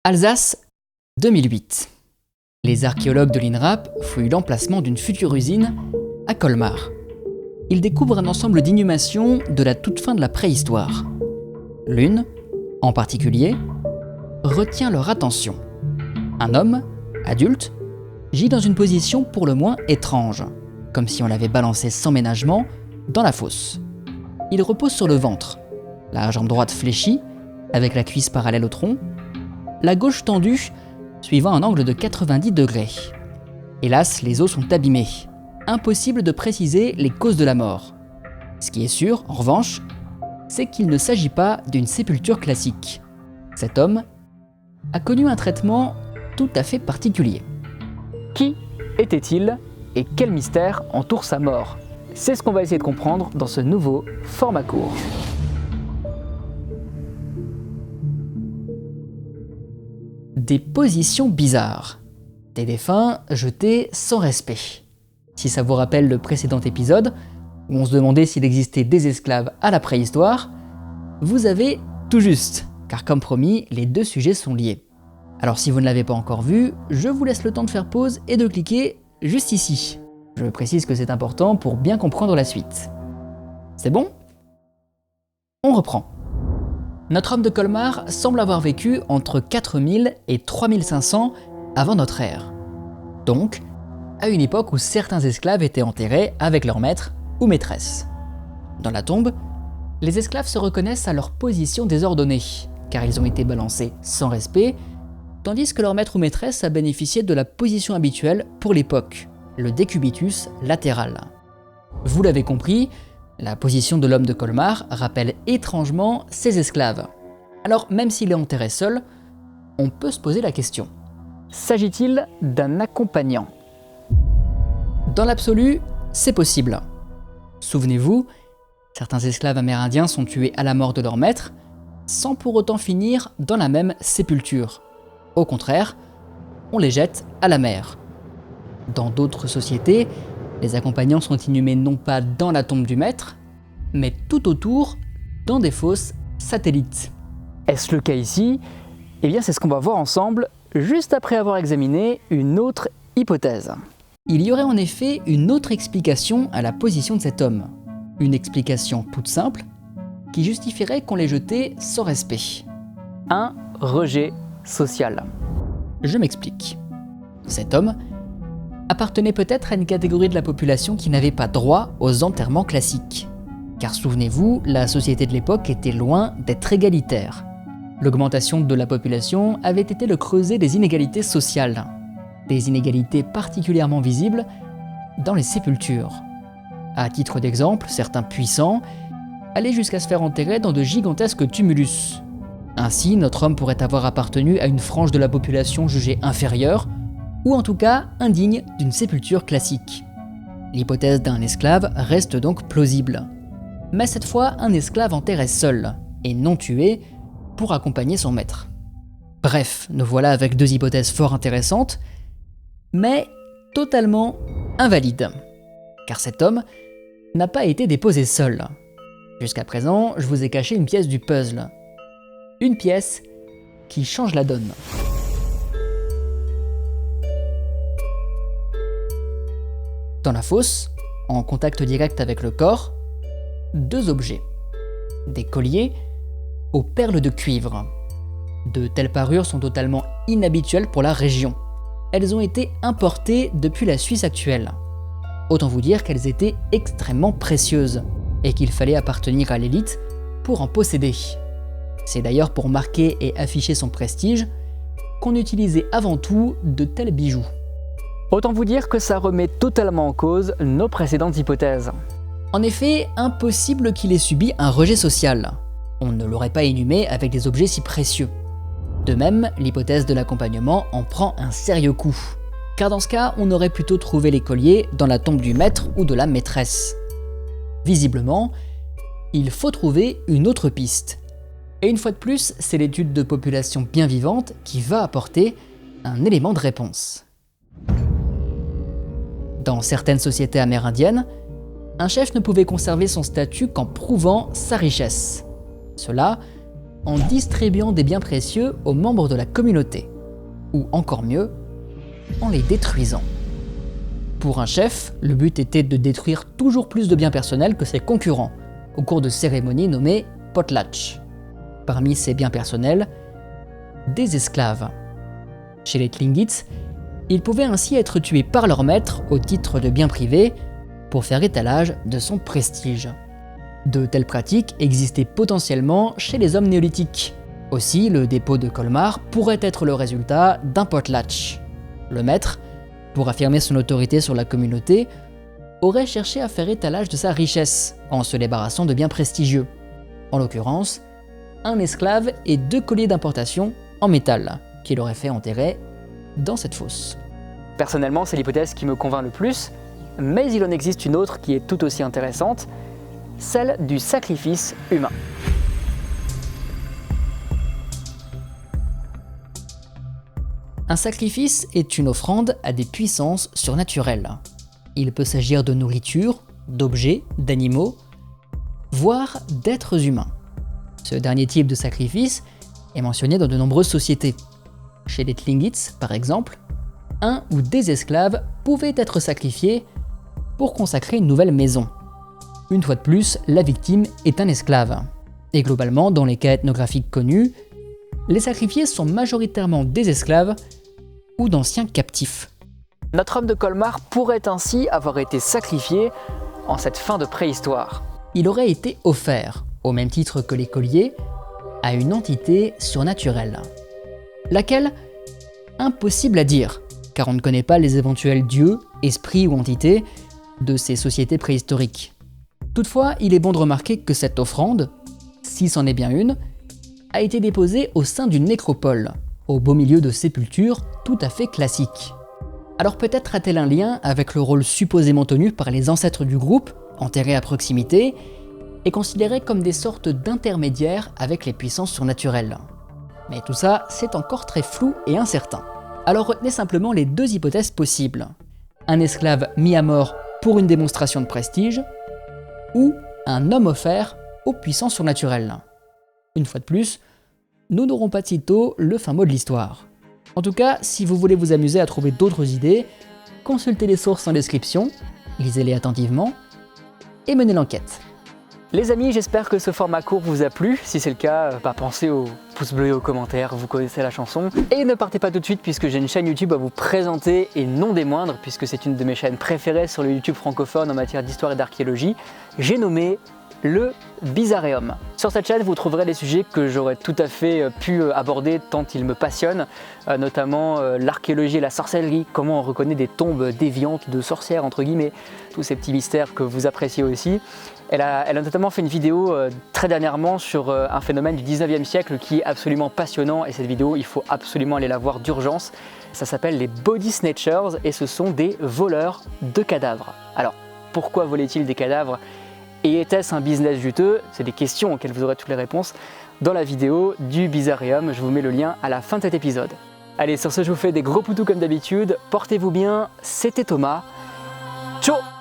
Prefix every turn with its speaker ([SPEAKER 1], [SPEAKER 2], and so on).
[SPEAKER 1] Alsace, 2008. Les archéologues de l'INRAP fouillent l'emplacement d'une future usine à Colmar. Ils découvrent un ensemble d'inhumations de la toute fin de la préhistoire. L'une, en particulier, retient leur attention. Un homme, adulte, gît dans une position pour le moins étrange, comme si on l'avait balancé sans ménagement dans la fosse. Il repose sur le ventre, la jambe droite fléchie, avec la cuisse parallèle au tronc, la gauche tendue, suivant un angle de 90 degrés. Hélas, les os sont abîmés. Impossible de préciser les causes de la mort. Ce qui est sûr, en revanche, c'est qu'il ne s'agit pas d'une sépulture classique. Cet homme a connu un traitement tout à fait particulier. Qui était-il et quel mystère entoure sa mort? C'est ce qu'on va essayer de comprendre dans ce nouveau format court. Des positions bizarres. Des défunts jetés sans respect. Si ça vous rappelle le précédent épisode, où on se demandait s'il existait des esclaves à la préhistoire, vous avez tout juste, car comme promis, les deux sujets sont liés. Alors si vous ne l'avez pas encore vu, je vous laisse le temps de faire pause et de cliquer juste ici. Je précise que c'est important pour bien comprendre la suite. C'est bon? On reprend. Notre homme de Colmar semble avoir vécu entre 4000 et 3500 avant notre ère. Donc, à une époque où certains esclaves étaient enterrés avec leur maître ou maîtresse. Dans la tombe, les esclaves se reconnaissent à leur position désordonnée, car ils ont été balancés sans respect, tandis que leur maître ou maîtresse a bénéficié de la position habituelle pour l'époque, le décubitus latéral. Vous l'avez compris, la position de l'homme de Colmar rappelle étrangement ses esclaves. Alors même s'il est enterré seul, on peut se poser la question. S'agit-il d'un accompagnant? Dans l'absolu, c'est possible. Souvenez-vous, certains esclaves amérindiens sont tués à la mort de leur maître, sans pour autant finir dans la même sépulture. Au contraire, on les jette à la mer. Dans d'autres sociétés, les accompagnants sont inhumés non pas dans la tombe du maître, mais tout autour, dans des fosses satellites. Est-ce le cas ici? Eh bien c'est ce qu'on va voir ensemble, juste après avoir examiné une autre hypothèse. Il y aurait en effet une autre explication à la position de cet homme. Une explication toute simple, qui justifierait qu'on l'ait jeté sans respect. Un rejet social. Je m'explique. Cet homme appartenait peut-être à une catégorie de la population qui n'avait pas droit aux enterrements classiques. Car souvenez-vous, la société de l'époque était loin d'être égalitaire. L'augmentation de la population avait été le creuset des inégalités sociales. Des inégalités particulièrement visibles dans les sépultures. À titre d'exemple, certains puissants allaient jusqu'à se faire enterrer dans de gigantesques tumulus. Ainsi, notre homme pourrait avoir appartenu à une frange de la population jugée inférieure, ou en tout cas indigne d'une sépulture classique. L'hypothèse d'un esclave reste donc plausible. Mais cette fois, un esclave enterré seul, et non tué, pour accompagner son maître. Bref, nous voilà avec deux hypothèses fort intéressantes, mais totalement invalides. Car cet homme n'a pas été déposé seul. Jusqu'à présent, je vous ai caché une pièce du puzzle. Une pièce qui change la donne. Dans la fosse, en contact direct avec le corps, deux objets. Des colliers aux perles de cuivre. De telles parures sont totalement inhabituelles pour la région. Elles ont été importées depuis la Suisse actuelle. Autant vous dire qu'elles étaient extrêmement précieuses et qu'il fallait appartenir à l'élite pour en posséder. C'est d'ailleurs pour marquer et afficher son prestige qu'on utilisait avant tout de tels bijoux. Autant vous dire que ça remet totalement en cause nos précédentes hypothèses. En effet, impossible qu'il ait subi un rejet social. On ne l'aurait pas inhumé avec des objets si précieux. De même, l'hypothèse de l'accompagnement en prend un sérieux coup. Car dans ce cas, on aurait plutôt trouvé les colliers dans la tombe du maître ou de la maîtresse. Visiblement, il faut trouver une autre piste. Et une fois de plus, c'est l'étude de population bien vivante qui va apporter un élément de réponse. Dans certaines sociétés amérindiennes, un chef ne pouvait conserver son statut qu'en prouvant sa richesse. Cela en distribuant des biens précieux aux membres de la communauté, ou encore mieux, en les détruisant. Pour un chef, le but était de détruire toujours plus de biens personnels que ses concurrents, au cours de cérémonies nommées potlatch. Parmi ces biens personnels, des esclaves. Chez les Tlingits, ils pouvaient ainsi être tués par leur maître au titre de bien privé pour faire étalage de son prestige. De telles pratiques existaient potentiellement chez les hommes néolithiques. Aussi, le dépôt de Colmar pourrait être le résultat d'un potlatch. Le maître, pour affirmer son autorité sur la communauté, aurait cherché à faire étalage de sa richesse en se débarrassant de biens prestigieux. En l'occurrence, un esclave et 2 colliers d'importation en métal, qu'il aurait fait enterrer dans cette fosse. Personnellement, c'est l'hypothèse qui me convainc le plus, mais il en existe une autre qui est tout aussi intéressante, celle du sacrifice humain. Un sacrifice est une offrande à des puissances surnaturelles. Il peut s'agir de nourriture, d'objets, d'animaux, voire d'êtres humains. Ce dernier type de sacrifice est mentionné dans de nombreuses sociétés. Chez les Tlingits, par exemple, un ou des esclaves pouvaient être sacrifiés pour consacrer une nouvelle maison. Une fois de plus, la victime est un esclave. Et globalement, dans les cas ethnographiques connus, les sacrifiés sont majoritairement des esclaves ou d'anciens captifs. Notre homme de Colmar pourrait ainsi avoir été sacrifié en cette fin de préhistoire. Il aurait été offert, au même titre que les colliers, à une entité surnaturelle. Laquelle? Impossible à dire, car on ne connaît pas les éventuels dieux, esprits ou entités de ces sociétés préhistoriques. Toutefois, il est bon de remarquer que cette offrande, si c'en est bien une, a été déposée au sein d'une nécropole, au beau milieu de sépultures tout à fait classiques. Alors peut-être a-t-elle un lien avec le rôle supposément tenu par les ancêtres du groupe, enterrés à proximité, et considérés comme des sortes d'intermédiaires avec les puissances surnaturelles. Mais tout ça, c'est encore très flou et incertain. Alors retenez simplement les 2 hypothèses possibles. Un esclave mis à mort pour une démonstration de prestige, ou un homme offert aux puissances surnaturelles. Une fois de plus, nous n'aurons pas de sitôt le fin mot de l'histoire. En tout cas, si vous voulez vous amuser à trouver d'autres idées, consultez les sources en description, lisez-les attentivement, et menez l'enquête. Les amis, j'espère que ce format court vous a plu. Si c'est le cas, pensez au pouce bleu et aux commentaires, vous connaissez la chanson. Et ne partez pas tout de suite puisque j'ai une chaîne YouTube à vous présenter et non des moindres, puisque c'est une de mes chaînes préférées sur le YouTube francophone en matière d'histoire et d'archéologie. J'ai nommé le Bizarreum. Sur cette chaîne, vous trouverez des sujets que j'aurais tout à fait pu aborder tant ils me passionnent, notamment l'archéologie et la sorcellerie, comment on reconnaît des tombes déviantes de sorcières, entre guillemets, tous ces petits mystères que vous appréciez aussi. Elle a notamment fait une vidéo très dernièrement sur un phénomène du 19e siècle qui est absolument passionnant, et cette vidéo, il faut absolument aller la voir d'urgence. Ça s'appelle les Body Snatchers et ce sont des voleurs de cadavres. Alors, pourquoi volaient-ils des cadavres ? Et était-ce un business juteux? C'est des questions auxquelles vous aurez toutes les réponses dans la vidéo du Bizarreum. Je vous mets le lien à la fin de cet épisode. Allez, sur ce, je vous fais des gros poutous comme d'habitude. Portez-vous bien, c'était Thomas. Ciao!